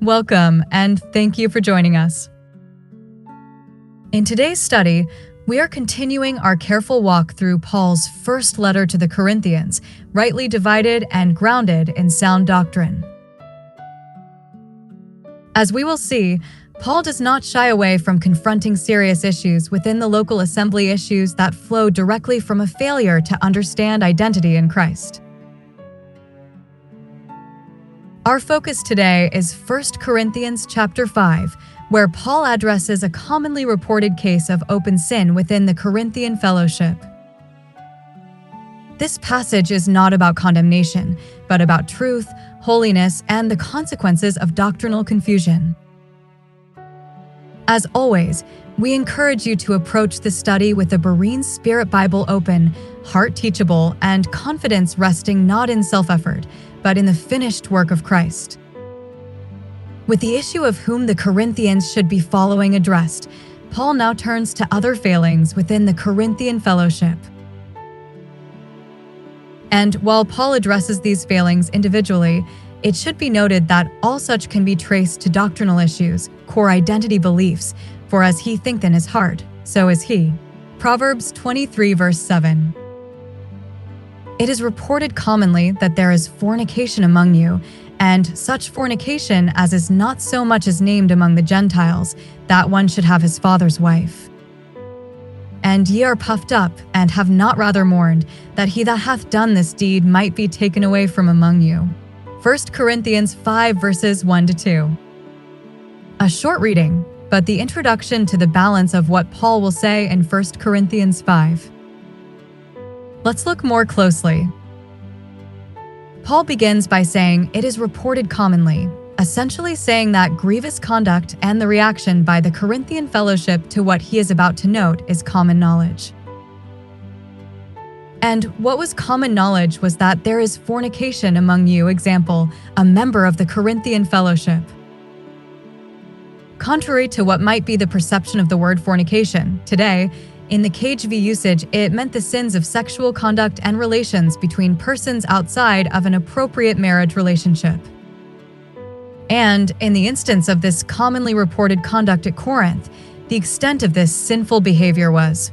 Welcome, and thank you for joining us. In today's study, we are continuing our careful walk through Paul's first letter to the Corinthians, rightly divided and grounded in sound doctrine. As we will see, Paul does not shy away from confronting serious issues within the local assembly, issues that flow directly from a failure to understand identity in Christ. Our focus today is 1 Corinthians chapter 5, where Paul addresses a commonly reported case of open sin within the Corinthian fellowship. This passage is not about condemnation, but about truth, holiness, and the consequences of doctrinal confusion. As always, we encourage you to approach the study with a Berean Spirit Bible open, heart teachable, and confidence resting not in self-effort, but in the finished work of Christ. With the issue of whom the Corinthians should be following addressed, Paul now turns to other failings within the Corinthian fellowship. And while Paul addresses these failings individually, it should be noted that all such can be traced to doctrinal issues, core identity beliefs, for as he thinketh in his heart, so is he. Proverbs 23 verse 7. It is reported commonly that there is fornication among you, and such fornication as is not so much as named among the Gentiles, that one should have his father's wife. And ye are puffed up, and have not rather mourned, that he that hath done this deed might be taken away from among you. 1 Corinthians 5 verses 1-2. A short reading, but the introduction to the balance of what Paul will say in 1 Corinthians 5. Let's look more closely. Paul begins by saying it is reported commonly, essentially saying that grievous conduct and the reaction by the Corinthian fellowship to what he is about to note is common knowledge. And what was common knowledge was that there is fornication among you, example, a member of the Corinthian fellowship. Contrary to what might be the perception of the word fornication, today, in the KJV usage, it meant the sins of sexual conduct and relations between persons outside of an appropriate marriage relationship. And in the instance of this commonly reported conduct at Corinth, the extent of this sinful behavior was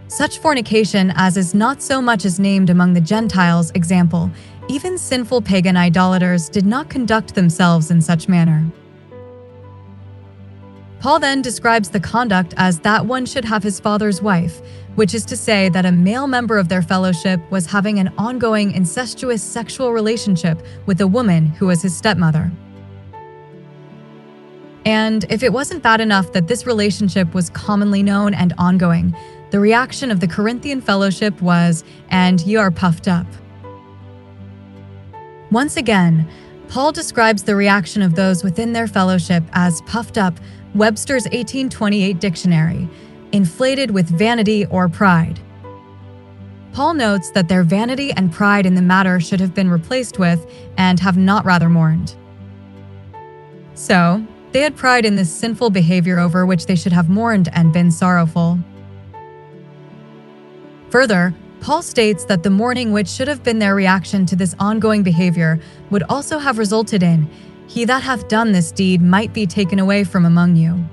such fornication as is not so much as named among the Gentiles, example, even sinful pagan idolaters did not conduct themselves in such manner. Paul then describes the conduct as that one should have his father's wife, which is to say that a male member of their fellowship was having an ongoing incestuous sexual relationship with a woman who was his stepmother. And if it wasn't bad enough that this relationship was commonly known and ongoing, the reaction of the Corinthian fellowship was, "And ye are puffed up." Once again, Paul describes the reaction of those within their fellowship as puffed up, Webster's 1828 dictionary, inflated with vanity or pride. Paul notes that their vanity and pride in the matter should have been replaced with, "and have not rather mourned." So, they had pride in this sinful behavior over which they should have mourned and been sorrowful. Further, Paul states that the mourning which should have been their reaction to this ongoing behavior would also have resulted in, "He that hath done this deed might be taken away from among you."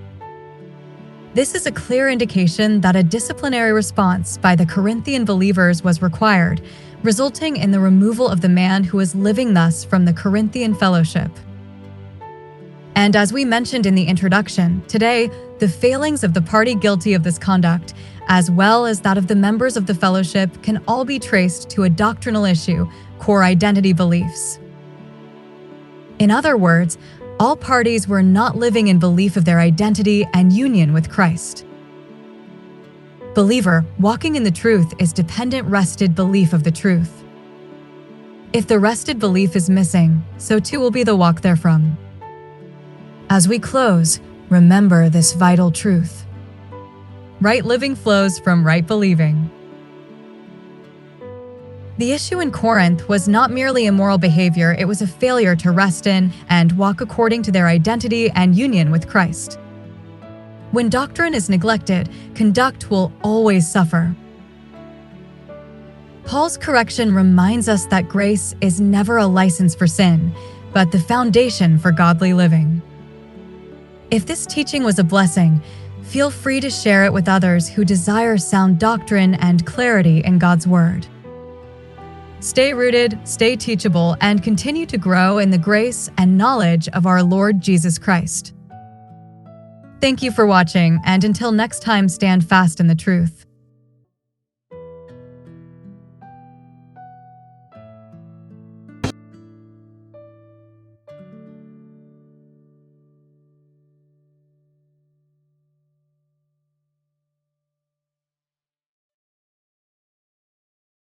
This is a clear indication that a disciplinary response by the Corinthian believers was required, resulting in the removal of the man who was living thus from the Corinthian fellowship. And as we mentioned in the introduction, today, the failings of the party guilty of this conduct, as well as that of the members of the fellowship, can all be traced to a doctrinal issue, core identity beliefs. In other words, all parties were not living in belief of their identity and union with Christ. Believer, walking in the truth is dependent rested belief of the truth. If the rested belief is missing, so too will be the walk therefrom. As we close, remember this vital truth. Right living flows from right believing. The issue in Corinth was not merely immoral behavior, it was a failure to rest in and walk according to their identity and union with Christ. When doctrine is neglected, conduct will always suffer. Paul's correction reminds us that grace is never a license for sin, but the foundation for godly living. If this teaching was a blessing, feel free to share it with others who desire sound doctrine and clarity in God's Word. Stay rooted, stay teachable, and continue to grow in the grace and knowledge of our Lord Jesus Christ. Thank you for watching, and until next time, stand fast in the truth.